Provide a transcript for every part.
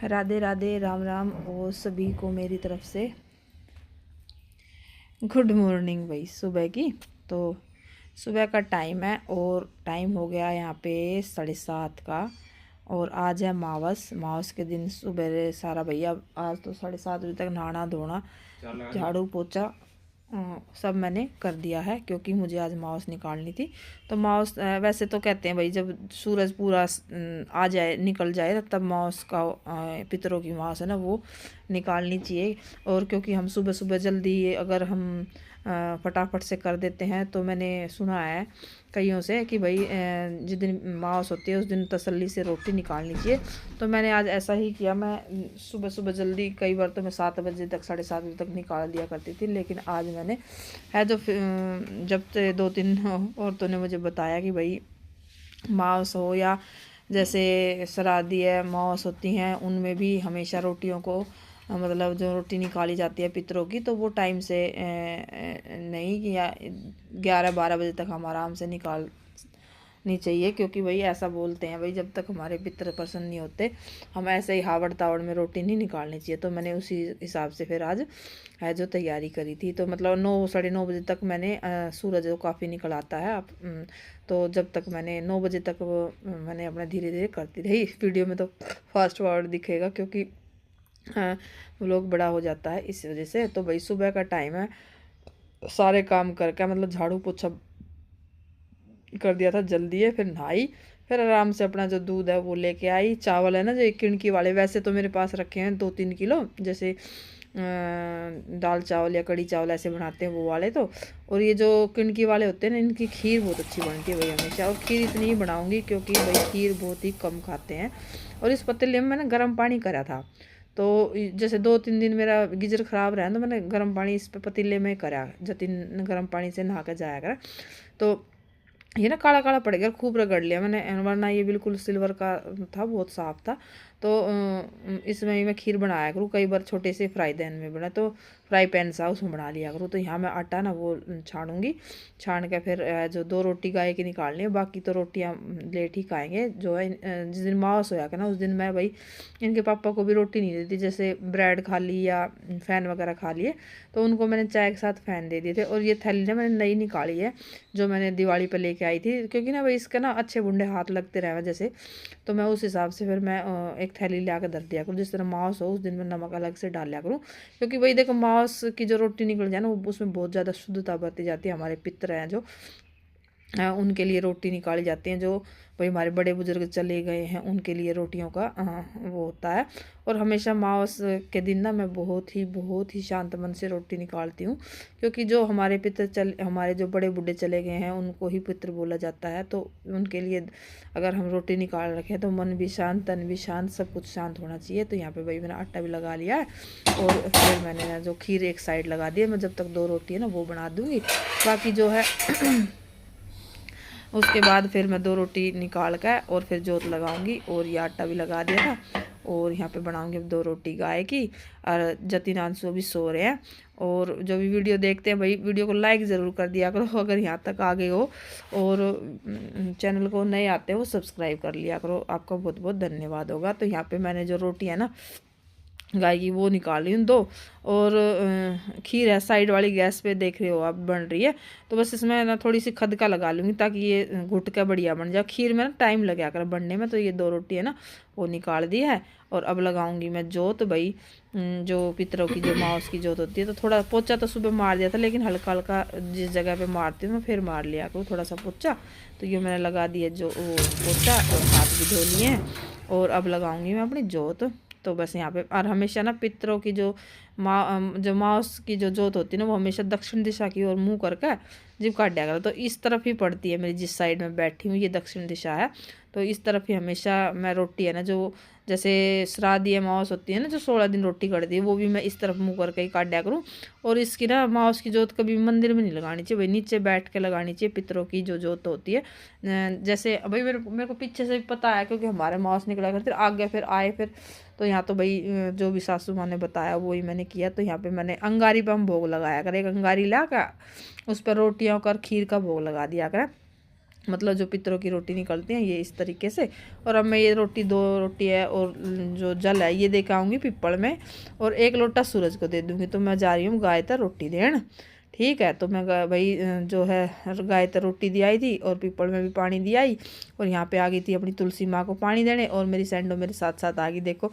राधे राधे, राम राम और सभी को मेरी तरफ से गुड मॉर्निंग भाई। सुबह की तो सुबह का टाइम है और टाइम हो गया यहाँ पे 7:30 का। और आज है मावस। मावस के दिन सुबह सारा भैया आज तो 7:30 बजे तक नहाना धोना झाड़ू पोछा सब मैंने कर दिया है, क्योंकि मुझे आज मावस निकालनी थी। तो मावस वैसे तो कहते हैं भाई जब सूरज पूरा आ जाए निकल जाए तब मावस का पितरों की मावस है ना वो निकालनी चाहिए। और क्योंकि हम सुबह सुबह जल्दी अगर हम फटाफट से कर देते हैं तो मैंने सुना है कईयों से कि भाई जिस दिन मावस होती है उस दिन तसल्ली से रोटी निकालनी चाहिए। तो मैंने आज ऐसा ही किया। मैं सुबह सुबह जल्दी कई बार तो मैं 7 बजे तक 7:30 बजे तक निकाल दिया करती थी, लेकिन आज मैंने है जो जब से 2-3 औरतों ने मुझे बताया कि भाई मावस हो या जैसे श्राद्धी है मावस होती हैं उनमें भी हमेशा रोटियों को मतलब जो रोटी निकाली जाती है पितरों की तो वो टाइम से नहीं कि या 11-12 बजे तक हम आराम से निकालनी चाहिए, क्योंकि भाई ऐसा बोलते हैं भाई जब तक हमारे पितर प्रसन्न नहीं होते हम ऐसे ही हावड़ तावड़ में रोटी नहीं निकालनी चाहिए। तो मैंने उसी हिसाब से फिर आज है जो तैयारी करी थी। तो मतलब 9-9:30 बजे तक मैंने सूरज जो काफ़ी निकल आता है अब तो जब तक मैंने 9 बजे तक मैंने अपना धीरे धीरे करती रही। वीडियो में तो फास्ट फॉरवर्ड दिखेगा क्योंकि व्लॉग बड़ा हो जाता है इस वजह से। तो भाई सुबह का टाइम है, सारे काम करके मतलब झाड़ू पोछा कर दिया था जल्दी है, फिर नहाई, फिर आराम से अपना जो दूध है वो लेके आई। चावल है ना जो 1 किणकी वाले, वैसे तो मेरे पास रखे हैं 2-3 किलो, जैसे दाल चावल या कड़ी चावल ऐसे बनाते हैं वो वाले। तो और ये जो किणकी वाले होते हैं ना इनकी खीर बहुत अच्छी बनती है भाई हमेशा। और खीर इतनी ही बनाऊंगी क्योंकि भाई खीर बहुत ही कम खाते हैं। और इस पतीले में मैंने गर्म पानी करा था, तो जैसे 2-3 दिन मेरा गीजर ख़राब रहा तो मैंने गर्म पानी इस पतीले में करा, जतिन गर्म पानी से नहा कर जाया करा। तो ये ना काला काला पड़ गया, खूब रगड़ लिया मैंने, वरना ये बिल्कुल सिल्वर का था, बहुत साफ था। तो इसमें ही मैं खीर बनाया करूँ कई बार, छोटे से फ्राई पैन में बना तो फ्राई पैन सा उसमें बना लिया करूँ। तो यहाँ मैं आटा ना वो छानूंगी, छान के फिर जो 2 रोटी गाय की निकालनी है, बाकी तो रोटियाँ लेट ही खाएंगे। जो है जिस दिन मावस होया ना उस दिन मैं भाई इनके पापा को भी रोटी नहीं देती, जैसे ब्रेड खा ली या फ़ैन वगैरह खा लिए तो उनको मैंने चाय के साथ फ़ैन दे दिए थे। और ये थैली ना मैंने नई निकाली है जो मैंने दिवाली पर लेके आई थी, क्योंकि ना भाई इसका ना अच्छे बुंडे हाथ लगते रहे जैसे। तो मैं उस हिसाब से फिर मैं एक थैली ला कर धर दिया करूँ, जिस तरह मावस हो उस दिन मैं नमक अलग से डाल लिया करूँ। क्योंकि भाई देखो मावस की जो रोटी निकल जाए ना वो उसमें बहुत ज़्यादा शुद्धता बरती जाती है। हमारे पितर हैं जो उनके लिए रोटी निकाली जाती हैं, जो भाई हमारे बड़े बुजुर्ग चले गए हैं उनके लिए रोटियों का वो होता है। और हमेशा मावस के दिन ना मैं बहुत ही शांत मन से रोटी निकालती हूँ, क्योंकि जो हमारे पितर हमारे जो बड़े बूढ़े चले गए हैं उनको ही पितर बोला जाता है। तो उनके लिए अगर हम रोटी निकाल रखें तो मन भी शांत तन भी शांत सब कुछ शांत होना चाहिए। तो यहाँ पे भाई मैंने आटा भी लगा लिया है और फिर मैंने जो खीर एक साइड लगा दी है। मैं जब तक 2 रोटी है ना वो बना दूँगी, बाकी जो है उसके बाद फिर मैं 2 रोटी निकाल कर और फिर जोत लगाऊंगी। और ये आटा भी लगा दिया था और यहाँ पे बनाऊंगी अब 2 रोटी गाय की। और जतिन आंसू भी सो रहे हैं। और जो भी वीडियो देखते हैं भाई वीडियो को लाइक ज़रूर कर दिया करो अगर यहाँ तक आ गए हो, और चैनल को नए आते हो सब्सक्राइब कर लिया करो, आपका बहुत बहुत धन्यवाद होगा। तो यहाँ पे मैंने जो रोटी है ना गाय की वो निकाल रही हूँ 2। और खीर है साइड वाली गैस पे देख रहे हो आप बन रही है। तो बस इसमें ना थोड़ी सी खदका लगा लूँगी ताकि ये घुट के बढ़िया बन जाए। खीर में ना टाइम लगा कर बनने में। तो ये 2 रोटी है ना वो निकाल दी है और अब लगाऊंगी मैं जोत भाई। जो पितरों की जो मावस की जोत होती है तो थोड़ा पोछा तो सुबह मार दिया था, लेकिन हल्का हल्का जिस जगह पे मारती हूँ मैं फिर मार लिया करूँ थोड़ा सा पोछा। तो ये मैंने लगा दिया जो पोछा और हाथ भी धो लिए हैं। और अब लगाऊंगी मैं अपनी जोत। तो बस यहाँ पे और हमेशा ना पितरों की जो माउस की जो जोत होती है ना वो हमेशा दक्षिण दिशा की ओर मुंह करके जिब काट दिया करो। तो इस तरफ ही पड़ती है मेरी, जिस साइड में बैठी हूँ ये दक्षिण दिशा है। तो इस तरफ ही हमेशा मैं रोटी है ना जो जैसे श्राद्ध या मावस होती है ना जो 16 दिन रोटी कटती है वो भी मैं इस तरफ मुँह करके ही काट दिया करूँ। और इसकी ना मावस की जोत कभी मंदिर में नहीं लगानी चाहिए भाई, नीचे बैठ के लगानी चाहिए पितरों की जो जोत होती है। जैसे भाई मेरे को पीछे से भी पता है क्योंकि हमारे मावस निकला करते आगे फिर आए फिर। तो यहाँ तो भाई जो भी सासू माँ ने बताया वही मैंने किया। तो यहाँ पे मैंने अंगारी पर हम भोग लगाया कर, एक अंगारी ला कर उस पर रोटियाँ कर खीर का भोग लगा दिया कर। मतलब जो पितरों की रोटी निकलती हैं ये इस तरीके से। और अब मैं ये रोटी 2 रोटी है और जो जल है ये दे के आऊँगी पिपल में, और 1 लोटा सूरज को दे दूँगी। तो मैं जा रही हूँ गाय तर रोटी देन, ठीक है। तो मैं भाई जो है गाय तर रोटी दी आई थी और पीपल में भी पानी दिया आई, और यहाँ पे आ गई थी अपनी तुलसी माँ को पानी देने, और मेरी सैंडो मेरे साथ साथ आ गई। देखो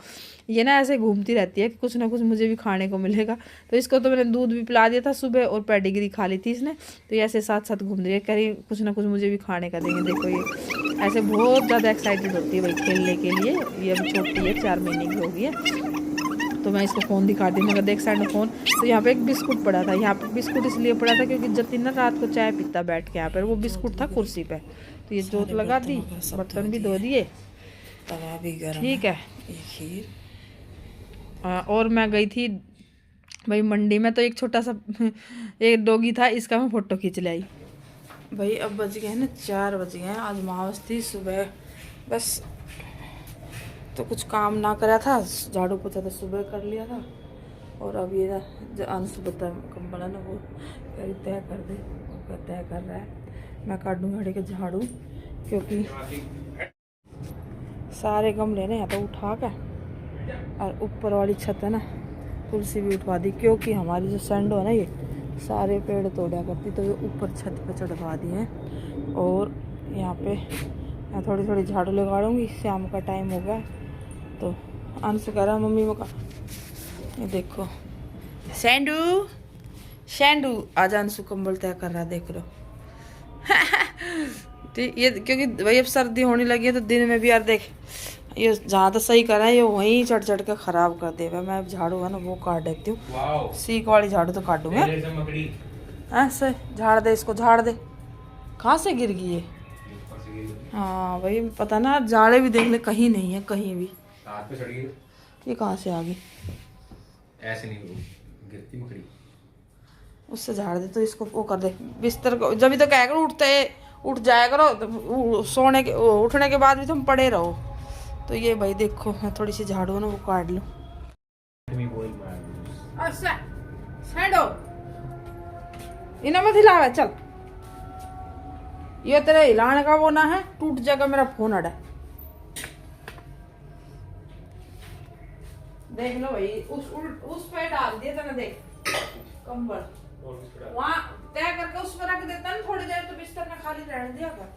ये ना ऐसे घूमती रहती है कि कुछ ना कुछ मुझे भी खाने को मिलेगा। तो इसको तो मैंने दूध भी पिला दिया था सुबह और पेडिग्री खा ली थी इसने, तो ये ऐसे साथ साथ घूम रही है, कह रही कुछ ना कुछ मुझे भी खाने का देंगे। देखो ये ऐसे बहुत ज़्यादा एक्साइटेड होती है भाई खेलने के लिए। ये अभी छोटी है, 4 महीने की हो गई है। तो मैं इसको फ़ोन दिखा दी, मगर देख सैंडो फ़ोन। तो यहाँ पे एक बिस्कुट पड़ा था, यहाँ पे बिस्कुट इसलिए पड़ा था क्योंकि जतिन ना रात को चाय पीता बैठ के यहाँ पर, वो बिस्कुट था कुर्सी पे। तो ये जोत लगा दी, बर्तन भी धो दिए, तवा भी गर्म, ठीक है। ये खीर। और मैं गई थी भाई मंडी में, तो एक छोटा सा एक डॉगी था, इसका मैं फ़ोटो खींच लाई। भाई अब बज गए हैं ना 4 बज गए हैं। आज मावस थी सुबह, बस तो कुछ काम ना करा था, झाड़ू पोछा तो सुबह कर लिया था। और अब ये जो अंशु बता कंबल है ना वो तय कर दे, वो तय कर रहा है। मैं काट दूँ घड़ी के झाड़ू, क्योंकि सारे गमले ना यहाँ पे उठा के, और ऊपर वाली छत है ना तुलसी भी उठवा दी, क्योंकि हमारी जो सैंडो है ना ये सारे पेड़ तोड़ा करती, तो ये ऊपर छत पे चढ़वा दिए हैं। और यहाँ पे मैं थोड़ी थोड़ी झाड़ू लगाऊंगी, शाम का टाइम हो गया। तो अंशु कह रहा मम्मी वो का, ये देखो सैंडू सैंडू आज अंशु कंबल तय कर रहा है, देख लो। ठीक ये क्योंकि भाई अब सर्दी होने लगी है, तो दिन में भी यार देख ये जहाँ तो सही करा है ये वहीं चढ़ चढ़ के खराब कर दे। मैं झाड़ू है ना वो काट देती हूँ, सीख वाली झाड़ू तो काटूंगा। ऐसे झाड़ दे, इसको झाड़ दे। कहाँ से गिर गई ये? हाँ भाई पता ना, झाड़े भी देख ले कहीं नहीं है, कहीं भी। पे चढ़ गई, ये कहाँ से आ गई? ऐसे नहीं गिरती मकड़ी, उससे झाड़ दे। तो इसको वो कर दे बिस्तर को, जब भी तो कह करो उठ जाया करो, तो सोने के उठने के बाद भी तुम पड़े रहो। तो ये भाई देखो मैं थोड़ी सी झाड़ू ना वो काट लूँ। इन्हें मत हिलावे, चल ये तेरे हिलाने का वो ना है, टूट जाएगा मेरा फोन अड़ा। देख लो भाई उस पे डाल दिया था, देख कंबल वहाँ तय करके उस पर रख देता ना, थोड़ी देर तो बिस्तर में खाली रहने दिया कर।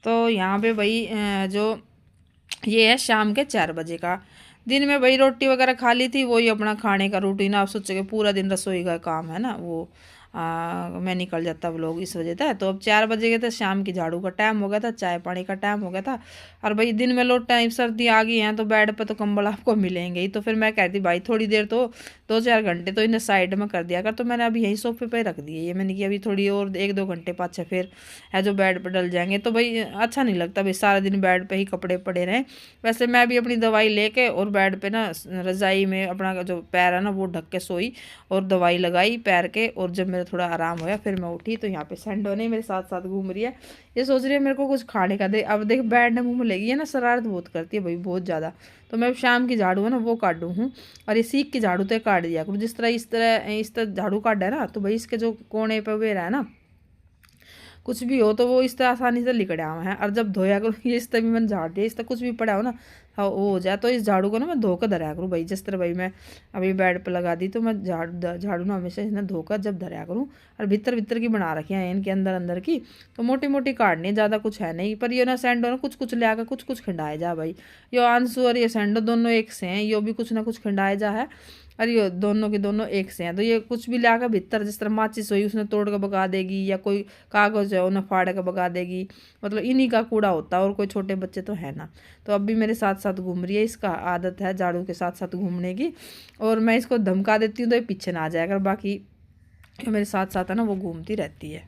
तो यहाँ पे भाई जो ये है शाम के 4 बजे का। दिन में भाई रोटी वगैरह खा ली थी, वही अपना खाने का रूटीन। आप सोचे कि पूरा दिन रसोई का काम है ना वो मैं निकल जाता व्लॉग इस वजह था। तो अब 4 बजे गए थे, शाम की झाड़ू का टाइम हो गया था, चाय पानी का टाइम हो गया था। और भाई दिन में लो टाइम सर्दी आ गई हैं तो बेड पे तो कंबल आपको मिलेंगे ही। तो फिर मैं कहती भाई थोड़ी देर तो 2-4 घंटे तो इन्हें साइड में कर दिया कर। तो मैंने अभी यहीं सोफे पे रख दिए ये, मैंने किया अभी थोड़ी और 1-2 घंटे पाछे फिर है जो बेड पर डल जाएंगे। तो भाई अच्छा नहीं लगता भाई सारा दिन बेड पर ही कपड़े पड़े रहें। वैसे मैं भी अपनी दवाई लेके और बेड पे ना रज़ाई में अपना जो पैर है ना वो ढक के सोई और दवाई लगाई पैर के। और जब मेरा थोड़ा आराम होया फिर मैं उठी, तो यहाँ पे सैंडो ने मेरे साथ साथ घूम रही है। ये सोच रही है मेरे को कुछ खाने का दे। अब देख बेड ने मुँह में लगी है ना, शरारत बहुत करती है भाई बहुत ज़्यादा। तो मैं शाम की झाड़ू है ना वो काटू हूँ, और ये सीख की झाड़ू तो काट दिया करूँ। जिस तरह इस तरह झाड़ू काट है ना, तो भाई इसके जो कोने पे वे रहा है ना कुछ भी हो तो वो इस तरह आसानी से लिकड़ आवा है। और जब धोया करूँ ये इस तरह भी मैंने झाड़ दिया, इस तरह कुछ भी पड़ा हो ना हाँ वो हो जाए। तो इस झाड़ू को ना मैं धोकर धराया करूँ भाई। जिस तरह भाई मैं अभी बेड पर लगा दी, तो मैं झाड़ू ना हमेशा इन्हें धोकर जब धराया करूँ। और भीतर की बना रखी है इनके अंदर की, तो मोटी मोटी काटनी है, ज़्यादा कुछ है नहीं। पर ये ना सैंडो ना कुछ ले आकर कुछ खिंडाए जा भाई। यो अंशु और ये सैंडो दोनों एक से हैं, यो भी कुछ ना कुछ खिंडाए जा है। और ये दोनों के दोनों एक से हैं। तो ये कुछ भी लाकर भीतर, जिस तरह माचिस हुई उसने तोड़ कर भगा देगी, या कोई कागज़ है उन्हें फाड़ कर भगा देगी। मतलब इन्हीं का कूड़ा होता है, और कोई छोटे बच्चे तो है ना। तो अब भी मेरे साथ साथ घूम रही है, इसका आदत है झाड़ू के साथ साथ घूमने की। और मैं इसको धमका देती हूँ तो ये पीछे ना आ जाएगा, बाकी मेरे साथ साथ है ना वो घूमती रहती है।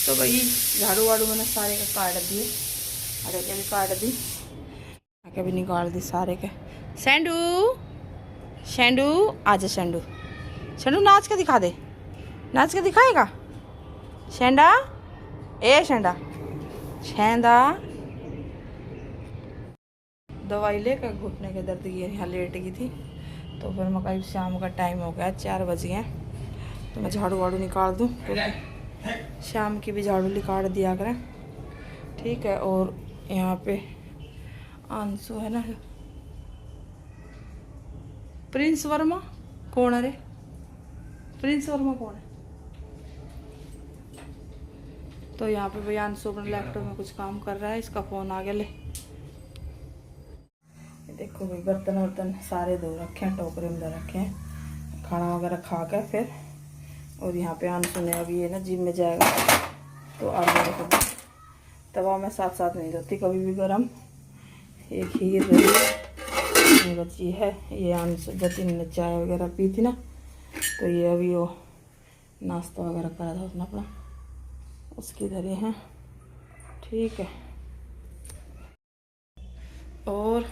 तो भाई झाड़ू वाड़ू मैंने सारे का काट दिए, अरे के भी काट दी, आके भी निकाल दी सारे के। सैंडू सैंडू आजा, सैंडू सैंडू नाच के दिखा दे, नाच के दिखाएगा सैंडा। ए सैंडा सैंडा दवाई लेकर घुटने के दर्द की यहाँ लेट गई थी। तो फिर मैं कहीं शाम का टाइम हो गया, 4 बज गए, तो मैं झाड़ू वाड़ू निकाल दूँ, क्योंकि शाम की भी झाड़ू निकाल दिया करें, ठीक है। और यहाँ पे आंसू है ना, प्रिंस वर्मा कौन है रे? प्रिंस वर्मा कौन है? तो यहाँ पे भैया अंशु अपने लैपटॉप में कुछ काम कर रहा है, इसका फ़ोन आ गया। ले देखो भाई, बर्तन वर्तन सारे धो रखे हैं, टोकरे में रखे हैं, खाना वगैरह खा कर फिर। और यहाँ पे अंशु ने अभी ये ना जिम में जाएगा, तो आलू रख दो। तवा मैं साथ साथ नहीं धोती कभी भी गरम। ये खीर रही बची है, ये अंशु जतिन ने चाय वगैरह पी थी ना, तो ये अभी वो नाश्ता वगैरह करा था उसने अपना, उसकी धरे हैं, ठीक है। और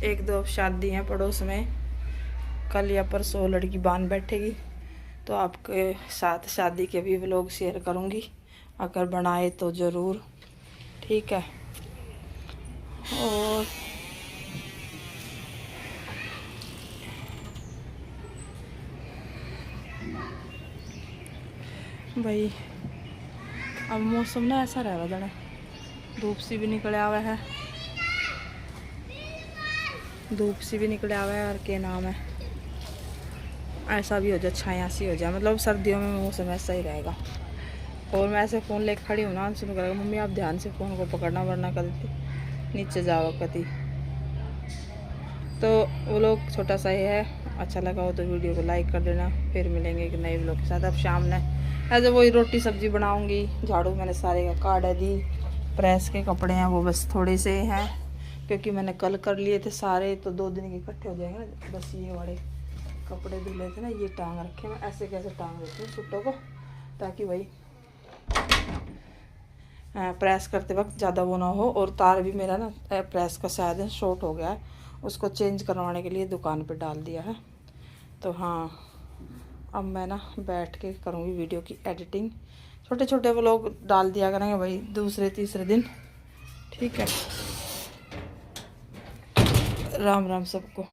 एक दो शादी हैं पड़ोस में, कल या परसों लड़की बांध बैठेगी, तो आपके साथ शादी के भी व्लॉग शेयर करूंगी, अगर बनाए तो ज़रूर, ठीक है। और भाई अब मौसम ना ऐसा रहेगा, जरा धूप सी भी निकले आवा है, धूप सी भी निकले आवा है, और क्या नाम है, ऐसा भी हो जाए, छाया सी हो जाए, मतलब सर्दियों में मौसम ऐसा ही रहेगा। और मैं ऐसे फ़ोन लेकर खड़ी हूँ ना, सुन करेगा मम्मी आप ध्यान से फ़ोन को पकड़ना, वरना कभी नीचे जाओ कभी। तो वो लोग छोटा सा ही है, अच्छा लगा हो तो वीडियो को लाइक कर देना। फिर मिलेंगे एक नए व्लॉग के साथ। अब शाम ने ऐसे वही रोटी सब्जी बनाऊंगी, झाड़ू मैंने सारे का काट दी, प्रेस के कपड़े हैं वो बस थोड़े से हैं, क्योंकि मैंने कल कर लिए थे सारे, तो 2 दिन के इकट्ठे हो जाएंगे ना। बस ये बड़े कपड़े धुले थे ना, ये टांग रखे, मैं ऐसे कैसे टांग देती हूँ सूटों को, ताकि भाई प्रेस करते वक्त ज़्यादा वो ना हो। और तार भी मेरा ना प्रेस का शायद शॉर्ट हो गया है, उसको चेंज करवाने के लिए दुकान पे डाल दिया है। तो हाँ, अब मैं ना बैठ के करूँगी वीडियो की एडिटिंग, छोटे छोटे व्लॉग डाल दिया करेंगे भाई दूसरे तीसरे दिन, ठीक है। राम राम सबको।